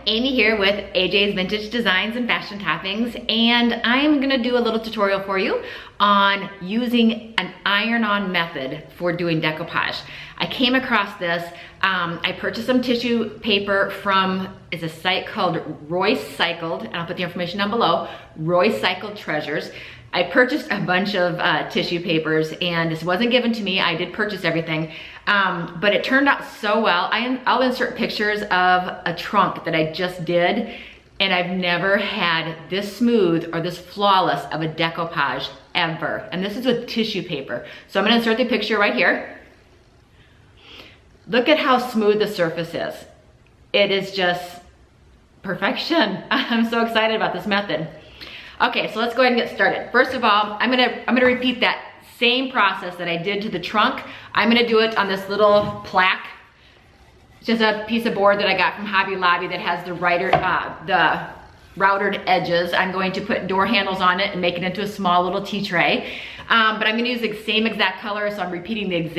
Amy here with AJ's Vintage Designs and Fashion Toppings, and I'm gonna do a little tutorial for you on using an iron-on method for doing decoupage. I came across this. I purchased some tissue paper from a site called Roycycled, and I'll put the information down below, Roycycled Treasures. I purchased a bunch of tissue papers, and this wasn't given to me. I did purchase everything, but it turned out so well. I'll insert pictures of a trunk that I just did, and I've never had this smooth or this flawless of a decoupage ever. And this is with tissue paper. So I'm gonna insert the picture right here. Look at how smooth the surface is. It is just perfection. I'm so excited about this method. Okay, so let's go ahead and get started. First of all, I'm gonna repeat that same process that I did to the trunk. I'm gonna do it on this little plaque. It's just a piece of board that I got from Hobby Lobby that has the routed edges. I'm going to put door handles on it and make it into a small little tea tray. But I'm gonna use the same exact color, so I'm repeating the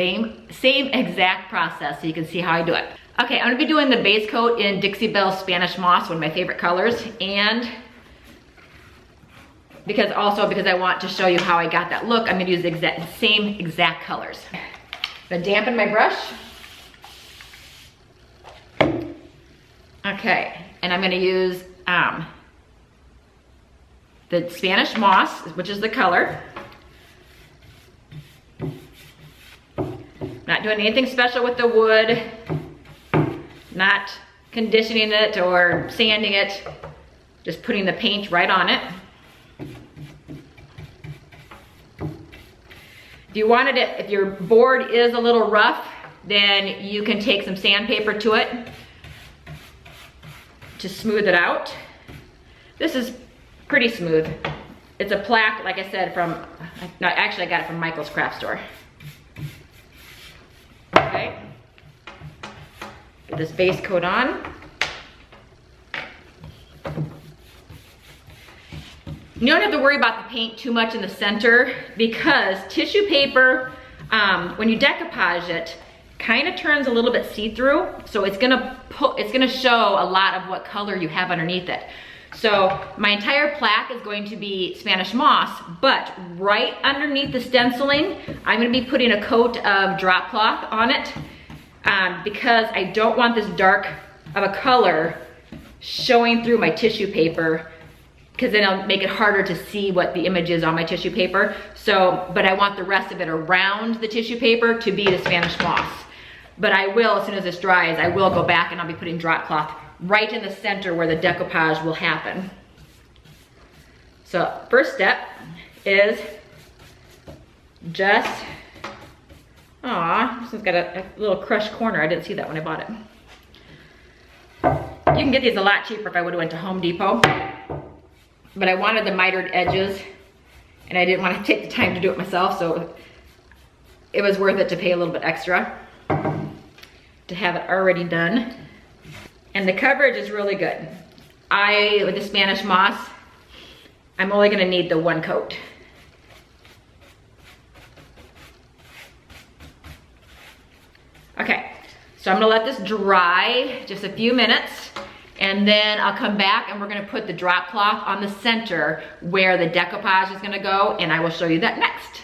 same exact process so you can see how I do it. Okay, I'm gonna be doing the base coat in Dixie Belle Spanish Moss, one of my favorite colors, and because I want to show you how I got that look, I'm gonna use the same exact colors. I'm gonna dampen my brush. Okay, and I'm gonna use the Spanish Moss, which is the color. Not doing anything special with the wood, not conditioning it or sanding it, just putting the paint right on it. If you wanted it, if your board is a little rough, then you can take some sandpaper to it to smooth it out. This is pretty smooth. It's a plaque, like I said, no, actually I got it from Michael's craft store. Okay, get this base coat on. You don't have to worry about the paint too much in the center because tissue paper, when you decoupage it, kind of turns a little bit see-through. So it's gonna show a lot of what color you have underneath it. So my entire plaque is going to be Spanish Moss, but right underneath the stenciling, I'm gonna be putting a coat of drop cloth on it because I don't want this dark of a color showing through my tissue paper, because then it'll make it harder to see what the image is on my tissue paper. So, but I want the rest of it around the tissue paper to be the Spanish Moss. But I will, as soon as this dries, I will go back and I'll be putting drop cloth right in the center where the decoupage will happen. So first step is just, this one's got a little crushed corner. I didn't see that when I bought it. You can get these a lot cheaper if I would've went to Home Depot. But I wanted the mitered edges and I didn't want to take the time to do it myself, so it was worth it to pay a little bit extra to have it already done. And the coverage is really good. With the Spanish Moss, I'm only gonna need the one coat. Okay, so I'm gonna let this dry just a few minutes, and then I'll come back and we're gonna put the drop cloth on the center where the decoupage is gonna go, and I will show you that next.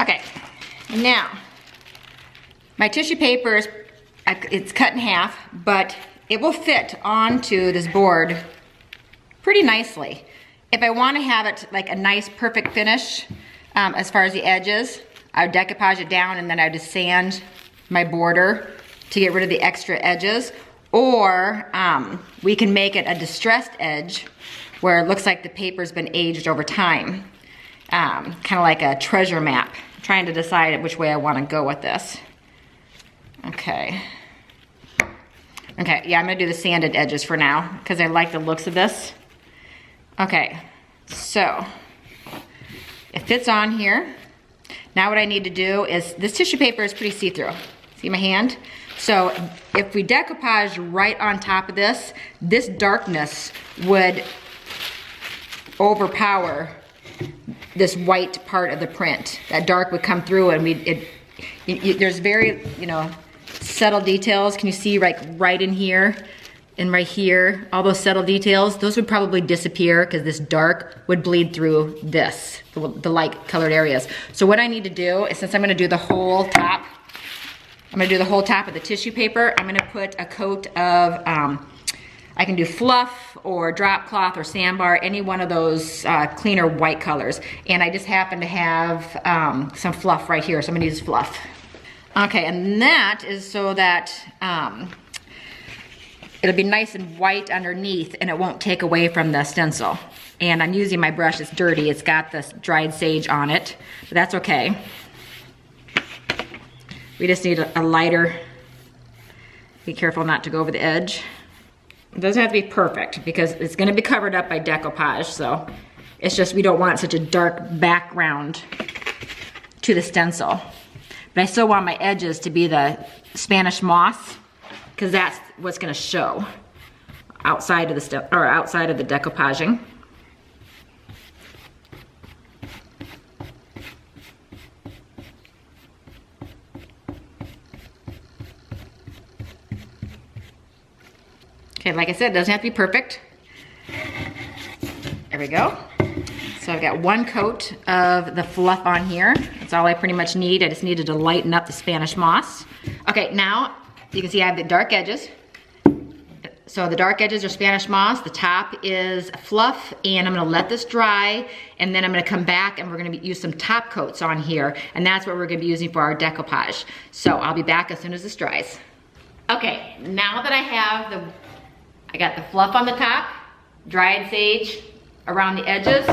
Okay, now, my tissue paper it's cut in half, but it will fit onto this board pretty nicely. If I wanna have it like a nice perfect finish, as far as the edges, I would decoupage it down and then I would just sand my border to get rid of the extra edges. Or we can make it a distressed edge where it looks like the paper's been aged over time. Kind of like a treasure map. I'm trying to decide which way I want to go with this. Okay. Okay, yeah, I'm gonna do the sanded edges for now because I like the looks of this. Okay, so it fits on here. Now what I need to do is, this tissue paper is pretty see-through. See my hand? So if we decoupage right on top of this, this darkness would overpower this white part of the print. That dark would come through and there's very, subtle details. Can you see right in here? and right here, all those subtle details, those would probably disappear because this dark would bleed through this, the light colored areas. So what I need to do is, since I'm gonna do the whole top, I'm gonna do the whole top of the tissue paper, I'm gonna put a coat of, I can do fluff or drop cloth or sandbar, any one of those cleaner white colors. And I just happen to have some fluff right here, so I'm gonna use fluff. Okay, and that is so that it'll be nice and white underneath and it won't take away from the stencil. And I'm using my brush, it's dirty, it's got this dried sage on it, but that's okay. We just need a lighter, be careful not to go over the edge. It doesn't have to be perfect because it's gonna be covered up by decoupage, so it's just we don't want such a dark background to the stencil. But I still want my edges to be the Spanish moss, because that's what's gonna show outside of the outside of the decoupaging. Okay, like I said, it doesn't have to be perfect. There we go. So I've got one coat of the fluff on here. That's all I pretty much need. I just needed to lighten up the Spanish moss. Okay, now you can see I have the dark edges. So the dark edges are Spanish moss, the top is fluff, and I'm gonna let this dry, and then I'm gonna come back and we're gonna use some top coats on here, and that's what we're gonna be using for our decoupage. So I'll be back as soon as this dries. Okay, now that I got the fluff on the top, dried sage around the edges.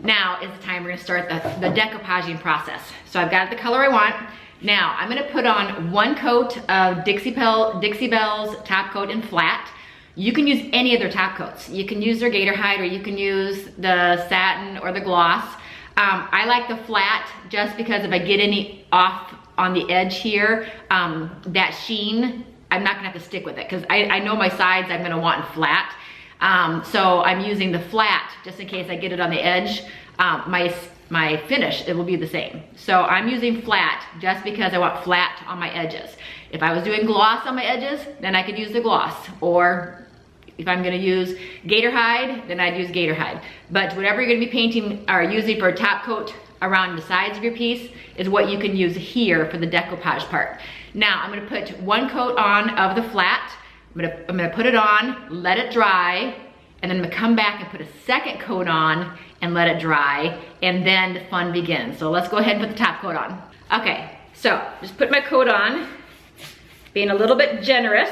Now is the time we're gonna start the decoupaging process. So I've got the color I want. Now I'm gonna put on one coat of Dixie Belle's top coat in flat. You can use any of their top coats. You can use their gator hide, or you can use the satin or the gloss. I like the flat just because if I get any off on the edge here, that sheen, I'm not gonna have to stick with it because I know my sides I'm gonna want in flat. So I'm using the flat just in case I get it on the edge. My finish, it will be the same. So I'm using flat just because I want flat on my edges. If I was doing gloss on my edges, then I could use the gloss. Or if I'm gonna use gator hide, then I'd use gator hide. But whatever you're gonna be painting or using for a top coat around the sides of your piece is what you can use here for the decoupage part. Now I'm gonna put one coat on of the flat. I'm gonna put it on, let it dry, and then I'm gonna come back and put a second coat on and let it dry, and then the fun begins. So let's go ahead and put the top coat on. Okay, so just put my coat on, being a little bit generous,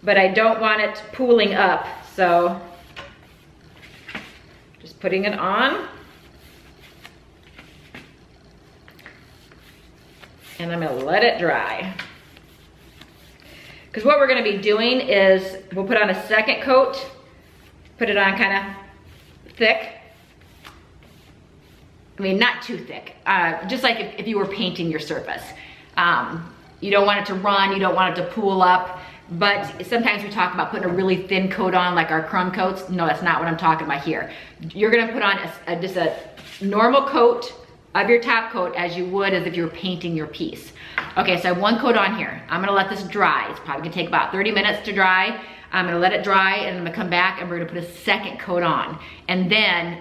but I don't want it pooling up, so just putting it on. And I'm gonna let it dry. Because what we're gonna be doing is we'll put on a second coat, put it on kind of thick. I mean, not too thick. Just like if you were painting your surface. You don't want it to run, you don't want it to pool up, but sometimes we talk about putting a really thin coat on, like our crumb coats. No, that's not what I'm talking about here. You're gonna put on just a normal coat of your top coat as you would as if you were painting your piece. Okay, so I have one coat on here. I'm gonna let this dry. It's probably gonna take about 30 minutes to dry. I'm gonna let it dry, and I'm gonna come back and we're gonna put a second coat on. And then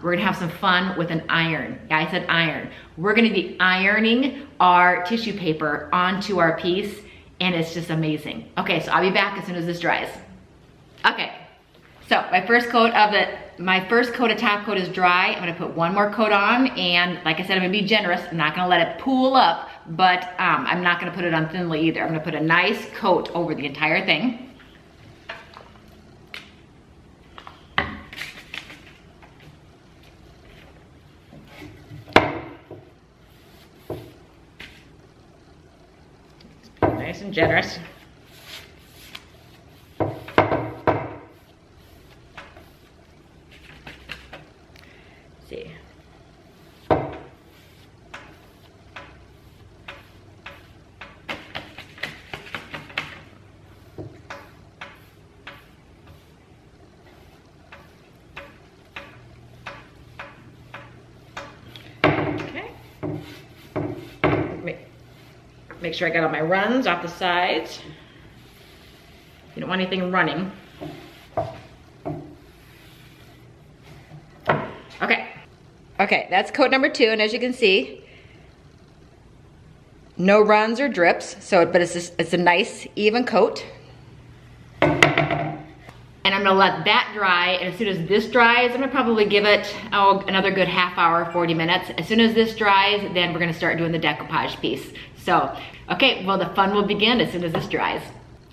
we're gonna have some fun with an iron. Yeah, I said iron. We're gonna be ironing our tissue paper onto our piece, and it's just amazing. Okay, so I'll be back as soon as this dries. Okay, so my first coat of top coat is dry. I'm gonna put one more coat on, and like I said, I'm gonna be generous. I'm not gonna let it pool up, but I'm not gonna put it on thinly either. I'm gonna put a nice coat over the entire thing. Nice and generous. See. Okay. Make sure I got all my runs off the sides. You don't want anything running. Okay. Okay, that's coat number 2, and as you can see, no runs or drips, but it's a nice even coat. And I'm gonna let that dry, and as soon as this dries, I'm gonna probably give it another good half hour, 40 minutes. As soon as this dries, then we're gonna start doing the decoupage piece. So, okay, well the fun will begin as soon as this dries.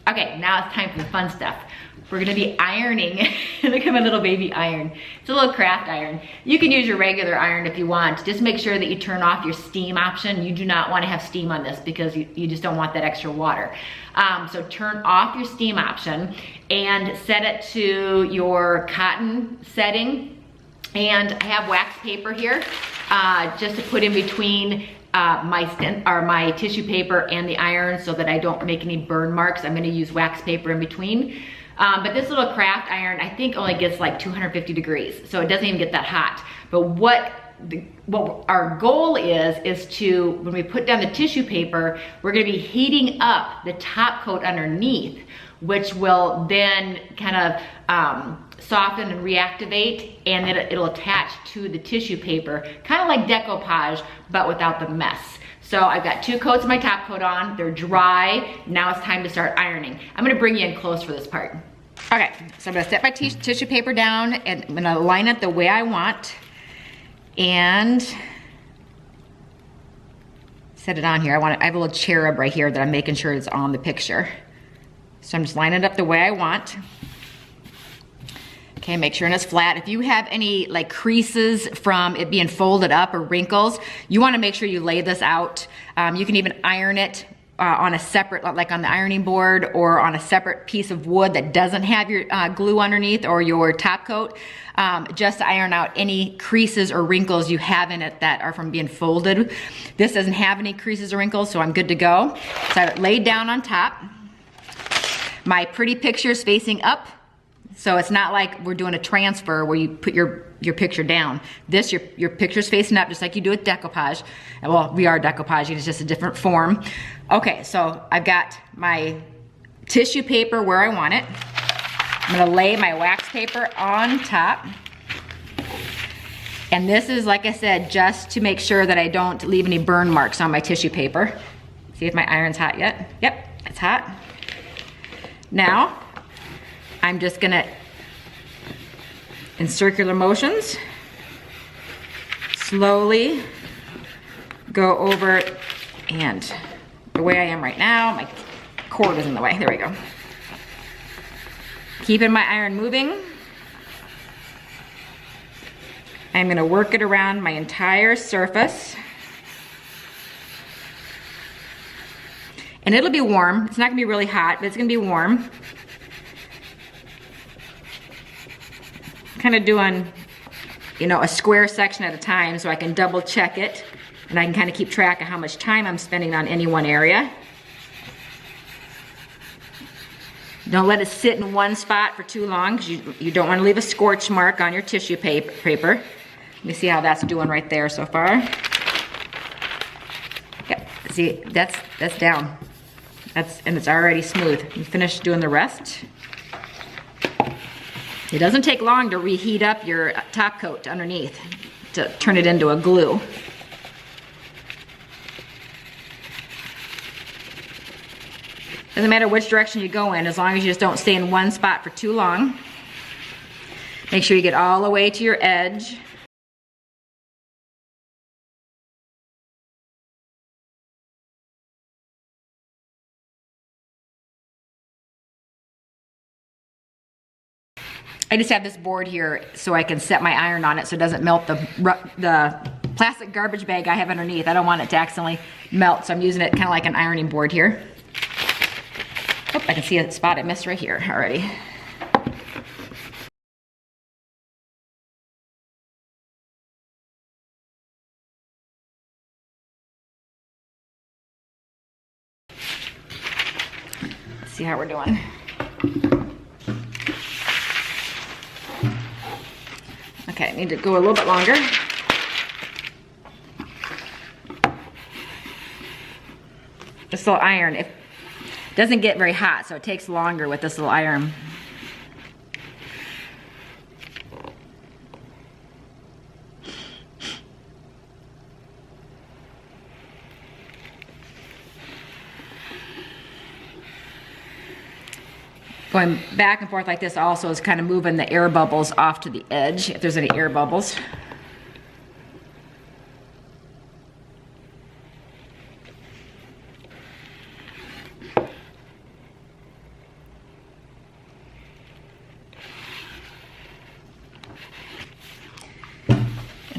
Okay, now it's time for the fun stuff. We're gonna be ironing. Look at my little baby iron. It's a little craft iron. You can use your regular iron if you want. Just make sure that you turn off your steam option. You do not wanna have steam on this because you just don't want that extra water. So turn off your steam option and set it to your cotton setting. And I have wax paper here just to put in between my tissue paper and the iron so that I don't make any burn marks. I'm gonna use wax paper in between. But this little craft iron, I think only gets like 250 degrees, so it doesn't even get that hot. But what our goal is to, when we put down the tissue paper, we're gonna be heating up the top coat underneath, which will then kind of soften and reactivate, and then it'll attach to the tissue paper, kind of like decoupage, but without the mess. So I've got 2 coats of my top coat on, they're dry. Now it's time to start ironing. I'm gonna bring you in close for this part. Okay, so I'm gonna set my tissue paper down, and I'm gonna line it the way I want, and set it on here. I have a little cherub right here that I'm making sure it's on the picture. So I'm just lining it up the way I want. Okay, make sure it's flat. If you have any like creases from it being folded up or wrinkles, you wanna make sure you lay this out. You can even iron it on a separate, like on the ironing board, or on a separate piece of wood that doesn't have your glue underneath or your top coat, just to iron out any creases or wrinkles you have in it that are from being folded. This doesn't have any creases or wrinkles, so I'm good to go. So I have it laid down on top. My pretty picture is facing up, so it's not like we're doing a transfer where you put your picture down. This, your picture's facing up just like you do with decoupage. Well, we are decoupaging, it's just a different form. Okay, so I've got my tissue paper where I want it. I'm gonna lay my wax paper on top. And this is, like I said, just to make sure that I don't leave any burn marks on my tissue paper. See if my iron's hot yet? Yep, it's hot. Now, I'm just gonna, in circular motions, slowly go over, and the way I am right now, my cord is in the way, there we go. Keeping my iron moving. I'm gonna work it around my entire surface. And it'll be warm. It's not gonna be really hot, but it's gonna be warm. Kind of doing, a square section at a time so I can double check it, and I can kind of keep track of how much time I'm spending on any one area. Don't let it sit in one spot for too long, because you don't want to leave a scorch mark on your tissue paper. Let me see how that's doing right there so far. Yep, see, that's down. And it's already smooth. You finish doing the rest. It doesn't take long to reheat up your top coat underneath to turn it into a glue. Doesn't matter which direction you go in, as long as you just don't stay in one spot for too long. Make sure you get all the way to your edge. I just have this board here so I can set my iron on it so it doesn't melt the plastic garbage bag I have underneath. I don't want it to accidentally melt, so I'm using it kind of like an ironing board here. Oh, I can see a spot I missed right here already. Let's see how we're doing. Okay, I need to go a little bit longer. This little iron, if doesn't get very hot, so it takes longer with this little iron. Going back and forth like this also is kind of moving the air bubbles off to the edge, if there's any air bubbles.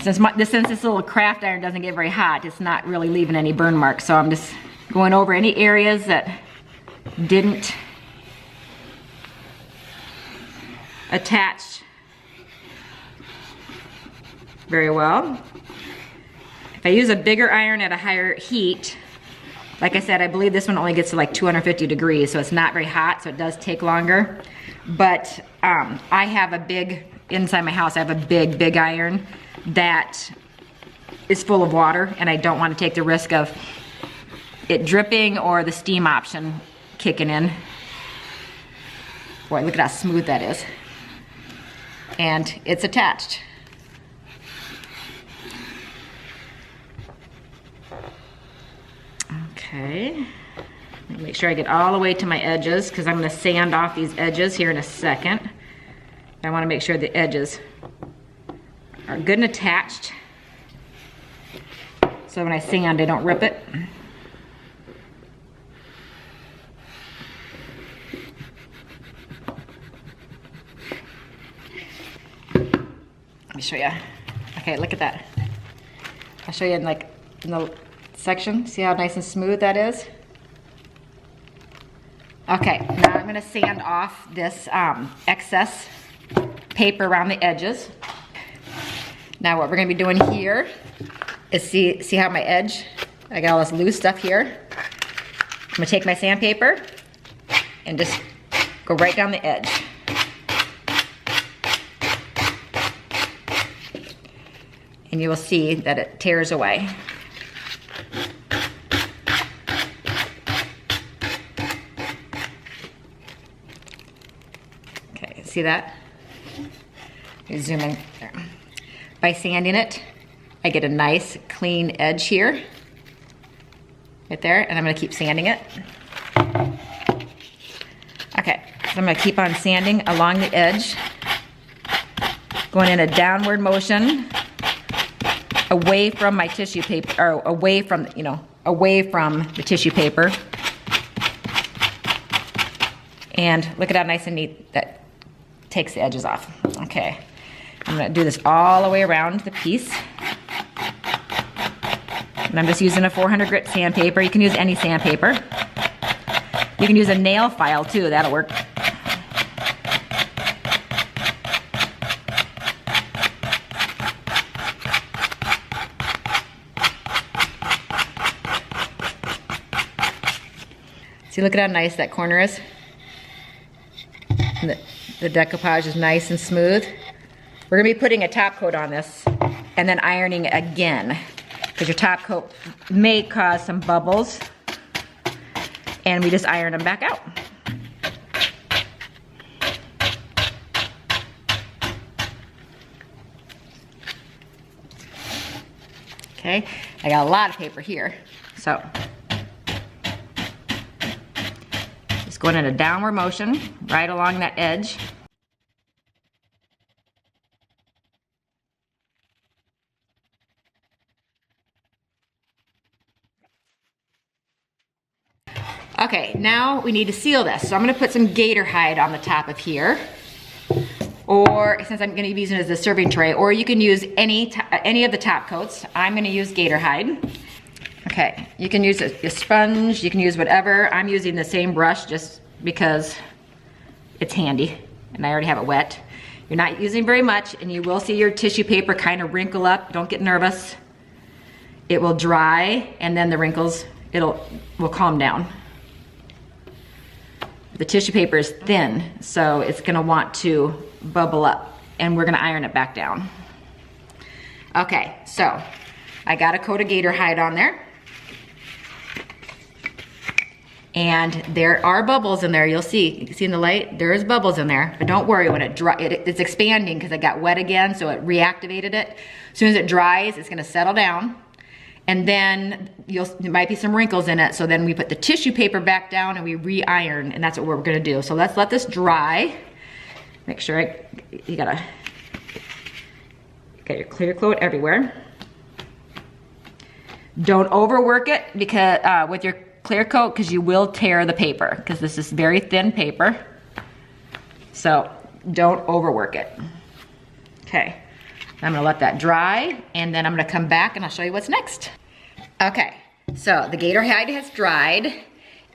Since this little craft iron doesn't get very hot, it's not really leaving any burn marks. So I'm just going over any areas that didn't attach very well. If I use a bigger iron at a higher heat, like I said, I believe this one only gets to like 250 degrees, so it's not very hot, so it does take longer. But I have a big, inside my house, I have a big iron that is full of water, and I don't want to take the risk of it dripping or the steam option kicking in. Boy, look at how smooth that is. And it's attached. Okay, make sure I get all the way to my edges, because I'm going to sand off these edges here in a second. I want to make sure the edges are good and attached, so when I sand, I don't rip it. Let me show you. Okay, look at that. I'll show you in the section. See how nice and smooth that is? Okay, now I'm gonna sand off this excess paper around the edges. Now what we're gonna be doing here is see how my edge, I got all this loose stuff here. I'm gonna take my sandpaper and just go right down the edge. And you will see that it tears away. Okay, see that? Let me zoom in there. By sanding it, I get a nice clean edge here, right there, and I'm gonna keep sanding it. Okay, so I'm gonna keep on sanding along the edge, going in a downward motion, away from my tissue paper, or away from, away from the tissue paper. And look at how nice and neat that takes the edges off. Okay, I'm gonna do this all the way around the piece. And I'm just using a 400 grit sandpaper. You can use any sandpaper. You can use a nail file too, that'll work. See, look at how nice that corner is. And the decoupage is nice and smooth. We're gonna be putting a top coat on this and then ironing again, because your top coat may cause some bubbles, and we just iron them back out. Okay, I got a lot of paper here, so just going in a downward motion right along that edge. Okay, now we need to seal this. So I'm gonna put some gator hide on the top of here. Or, since I'm gonna be using it as a serving tray, or you can use any of the top coats. I'm gonna use gator hide. Okay, you can use a sponge, you can use whatever. I'm using the same brush just because it's handy and I already have it wet. You're not using very much, and you will see your tissue paper kind of wrinkle up. Don't get nervous. It will dry, and then the wrinkles, will calm down. The tissue paper is thin, so it's gonna want to bubble up, and we're gonna iron it back down. Okay, so I got a coat of gator hide on there. and there are bubbles in there. You'll see, you can see in the light, there is bubbles in there, but don't worry when it's expanding because it got wet again, so it reactivated it. As soon as it dries, it's gonna settle down. And then there might be some wrinkles in it, so then we put the tissue paper back down and we re-iron, and that's what we're gonna do. So let's let this dry. Make sure you gotta get your clear coat everywhere. Don't overwork it because with your clear coat, because you will tear the paper, because this is very thin paper. So don't overwork it. Okay, I'm gonna let that dry, and then I'm gonna come back and I'll show you what's next. Okay, so the gator hide has dried,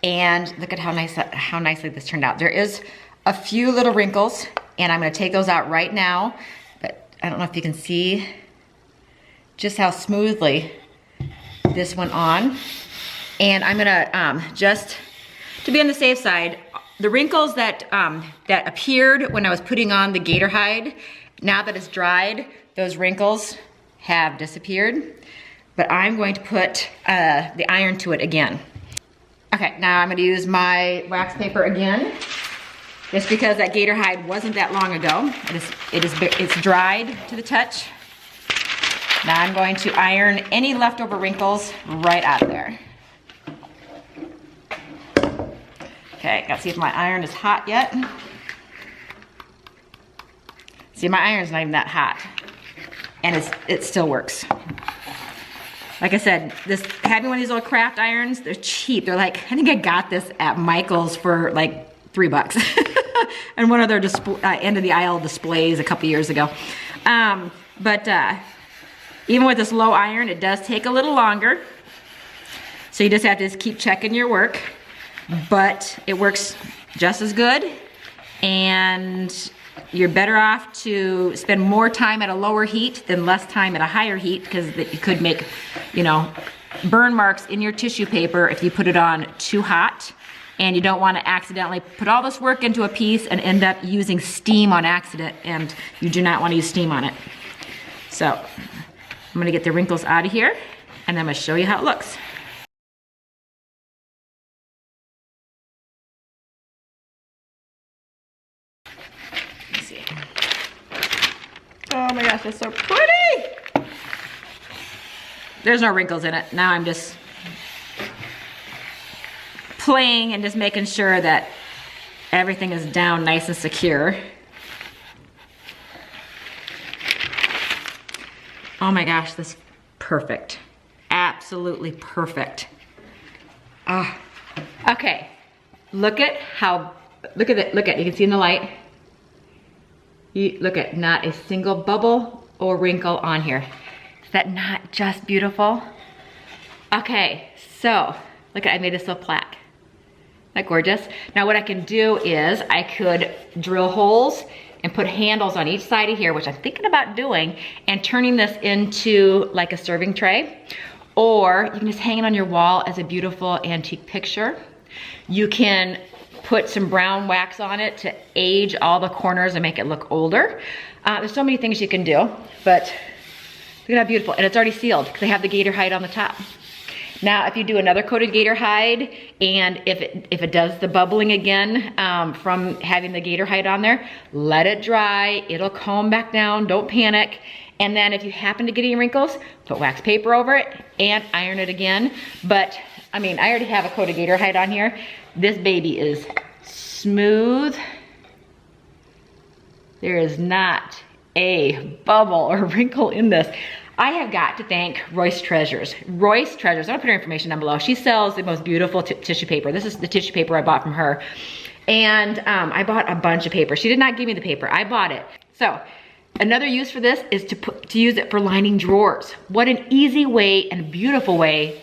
and look at how nicely this turned out. There is a few little wrinkles, and I'm gonna take those out right now, but I don't know if you can see just how smoothly this went on. And I'm gonna, just to be on the safe side, the wrinkles that appeared when I was putting on the gator hide, now that it's dried, those wrinkles have disappeared. But I'm going to put the iron to it again. Okay, now I'm gonna use my wax paper again, just because that gator hide wasn't that long ago. It's dried to the touch. Now I'm going to iron any leftover wrinkles right out of there. Okay, gotta see if my iron is hot yet. See, my iron's not even that hot, and it still works. Like I said, having one of these little craft irons, they're cheap. They're like, I think I got this at Michael's for like $3. And one of their end of the aisle displays a couple years ago. Even with this low iron, it does take a little longer. So you just have to keep checking your work, but it works just as good. And you're better off to spend more time at a lower heat than less time at a higher heat, because you could make, burn marks in your tissue paper if you put it on too hot. And you don't want to accidentally put all this work into a piece and end up using steam on accident, and you do not want to use steam on it. So I'm gonna get the wrinkles out of here, and then I'm gonna show you how it looks. Let's see. Oh my gosh, that's so pretty! There's no wrinkles in it. Now I'm just playing and just making sure that everything is down nice and secure. Oh my gosh, this is perfect. Absolutely perfect. Ah, okay. Look at it, you can see in the light. Look at, not a single bubble or wrinkle on here. Is that not just beautiful? Okay, so look at, I made this little plaque. Isn't that gorgeous? Now what I can do is I could drill holes and put handles on each side of here, which I'm thinking about doing, and turning this into like a serving tray. Or you can just hang it on your wall as a beautiful antique picture. You can put some brown wax on it to age all the corners and make it look older. There's so many things you can do, but look at how beautiful. And it's already sealed because I have the gator hide on the top. Now, if you do another coated gator hide, and if it does the bubbling again from having the gator hide on there, let it dry. It'll calm back down. Don't panic. And then if you happen to get any wrinkles, put wax paper over it and iron it again. But I mean, I already have a coated gator hide on here. This baby is smooth. There is not a bubble or wrinkle in this. I have got to thank Royce Treasures. Royce Treasures, I'm gonna put her information down below. She sells the most beautiful tissue paper. This is the tissue paper I bought from her. And I bought a bunch of paper. She did not give me the paper, I bought it. So another use for this is to use it for lining drawers. What an easy way and beautiful way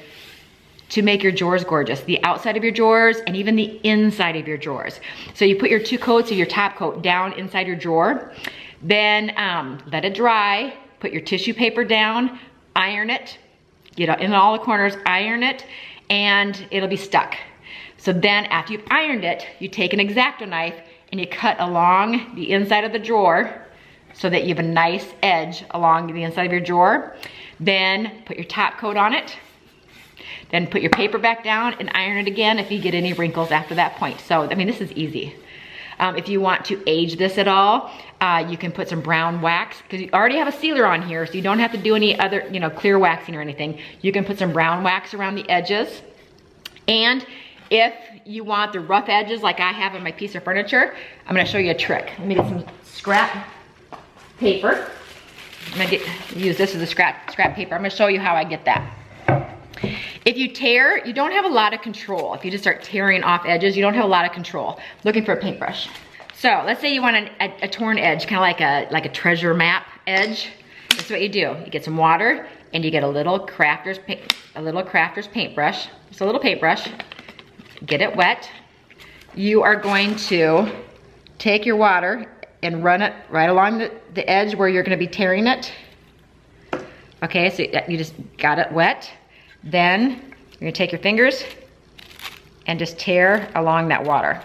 to make your drawers gorgeous. The outside of your drawers and even the inside of your drawers. So you put your 2 coats of your top coat down inside your drawer, then let it dry. Put your tissue paper down, iron it, in all the corners, iron it, and it'll be stuck. So then after you've ironed it, you take an X-Acto knife and you cut along the inside of the drawer so that you have a nice edge along the inside of your drawer. Then put your top coat on it. Then put your paper back down and iron it again if you get any wrinkles after that point. So, I mean, this is easy. If you want to age this at all, you can put some brown wax, because you already have a sealer on here, so you don't have to do any other, you know, clear waxing or anything. You can put some brown wax around the edges. And if you want the rough edges like I have on my piece of furniture, I'm gonna show you a trick. Let me get some scrap paper. I'm gonna use this as a scrap paper. I'm gonna show you how I get that. If you tear, you don't have a lot of control. If you just start tearing off edges, you don't have a lot of control. Looking for a paintbrush. So let's say you want a torn edge, kind of like a treasure map edge. That's what you do. You get some water and you get a little crafter's paintbrush. Just a little paintbrush. Get it wet. You are going to take your water and run it right along the edge where you're going to be tearing it. Okay, so you just got it wet. Then you're gonna take your fingers and just tear along that water.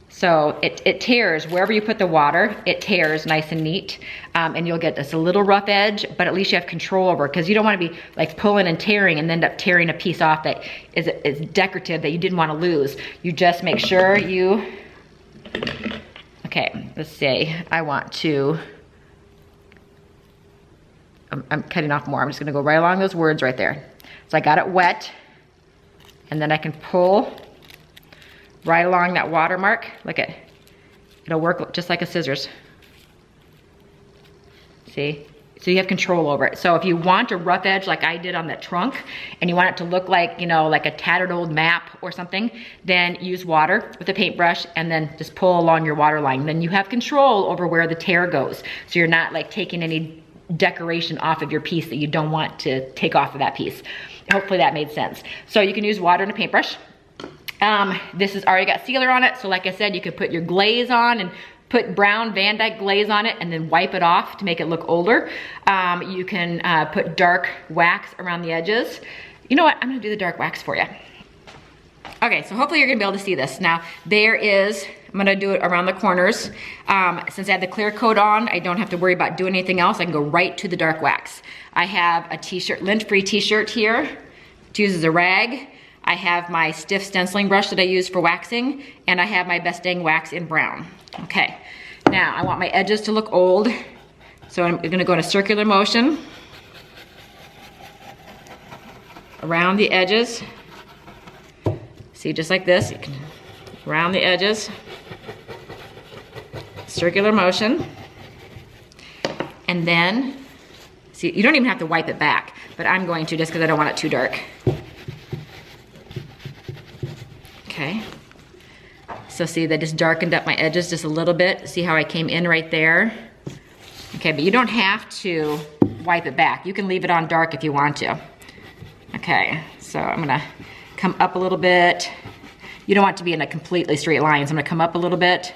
So it tears wherever you put the water, it tears nice and neat. And you'll get this a little rough edge, but at least you have control over it, because you don't wanna be like pulling and tearing and end up tearing a piece off that is decorative that you didn't wanna lose. You just make sure you, okay, let's say I want to, I'm cutting off more. I'm just gonna go right along those words right there. So I got it wet, and then I can pull right along that watermark. Look at, it'll work just like a scissors. See? So you have control over it. So if you want a rough edge like I did on that trunk, and you want it to look like, you know, like a tattered old map or something, then use water with a paintbrush and then just pull along your water line. Then you have control over where the tear goes. So you're not like taking any decoration off of your piece that you don't want to take off of that piece. Hopefully that made sense. So you can use water and a paintbrush. This has already got sealer on it, so like I said, you could put your glaze on and put brown Van Dyke glaze on it and then wipe it off to make it look older. You can put dark wax around the edges. You know what, I'm gonna do the dark wax for you. Okay, so hopefully you're gonna be able to see this. Now, I'm gonna do it around the corners. Since I have the clear coat on, I don't have to worry about doing anything else. I can go right to the dark wax. I have a t-shirt, lint-free t-shirt here to use as a rag. I have my stiff stenciling brush that I use for waxing, and I have my Best Dang wax in brown. Okay, now I want my edges to look old, so I'm gonna go in a circular motion around the edges. See, just like this, you can round the edges, circular motion, and then, see, you don't even have to wipe it back, but I'm going to just because I don't want it too dark. Okay, so see, that just darkened up my edges just a little bit. See how I came in right there? Okay, but you don't have to wipe it back. You can leave it on dark if you want to. Okay, so I'm gonna come up a little bit. You don't want it to be in a completely straight line, so I'm gonna come up a little bit.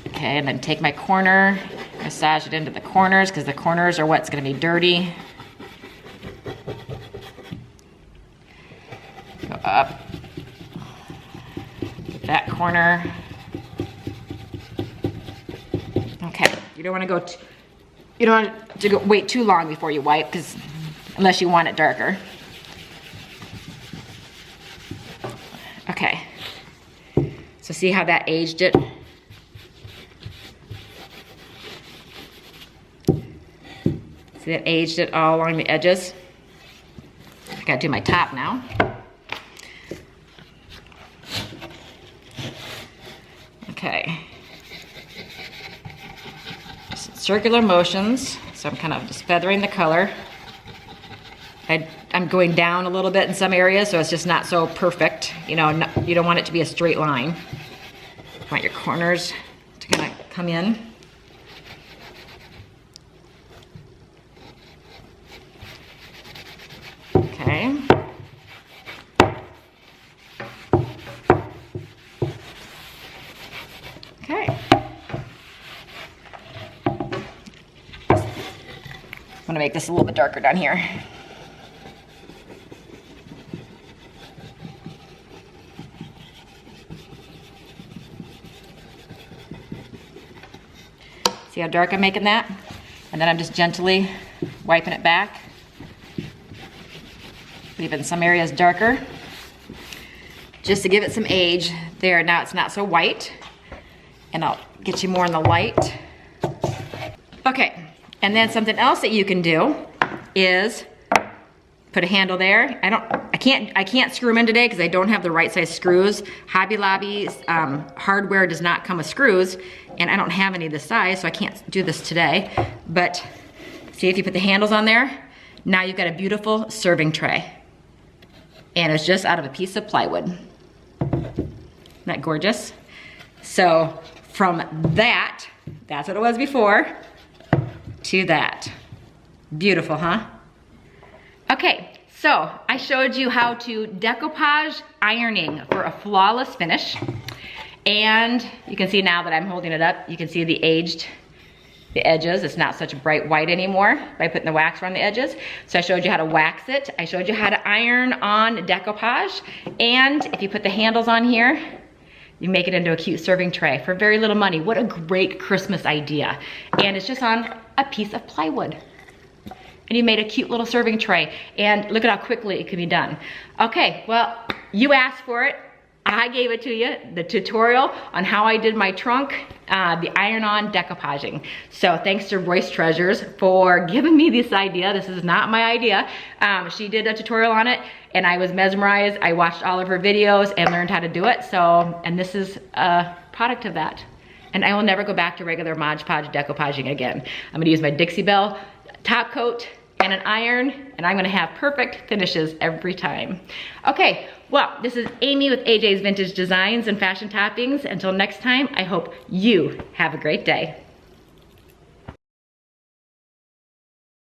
Okay, and then take my corner, massage it into the corners, because the corners are what's gonna be dirty. Go up, get that corner. Okay, you don't wanna go, you don't want to wait too long before you wipe, because unless you want it darker. Okay, so see how that aged it? See that aged it all along the edges? I gotta do my top now. Okay. Circular motions, so I'm kind of just feathering the color. I'm going down a little bit in some areas, so it's just not so perfect. You know, you don't want it to be a straight line. You want your corners to kind of come in. Okay. Okay. I'm gonna make this a little bit darker down here. See how dark I'm making that? And then I'm just gently wiping it back, leaving some areas darker, just to give it some age. There, now it's not so white, and I'll get you more in the light. Okay, and then something else that you can do is put a handle there. I can't screw them in today because I don't have the right size screws. Hobby Lobby's hardware does not come with screws, and I don't have any this size, so I can't do this today. But see, if you put the handles on there, now you've got a beautiful serving tray. And it's just out of a piece of plywood. Isn't that gorgeous? So from that, that's what it was before, to that. Beautiful, huh? Okay, so I showed you how to decoupage ironing for a flawless finish. And you can see now that I'm holding it up, you can see the edges. It's not such a bright white anymore by putting the wax around the edges. So I showed you how to wax it. I showed you how to iron on decoupage. And if you put the handles on here, you make it into a cute serving tray for very little money. What a great Christmas idea. And it's just on a piece of plywood. And you made a cute little serving tray. And look at how quickly it can be done. Okay, well, you asked for it. I gave it to you, the tutorial on how I did my trunk, the iron-on decoupaging. So thanks to Royce Treasures for giving me this idea. This is not my idea. She did a tutorial on it, and I was mesmerized. I watched all of her videos and learned how to do it. So, and this is a product of that. And I will never go back to regular Mod Podge decoupaging again. I'm gonna use my Dixie Belle top coat and an iron, and I'm gonna have perfect finishes every time. Okay, well, this is Amy with AJ's Vintage Designs and Fashion Toppings. Until next time, I hope you have a great day.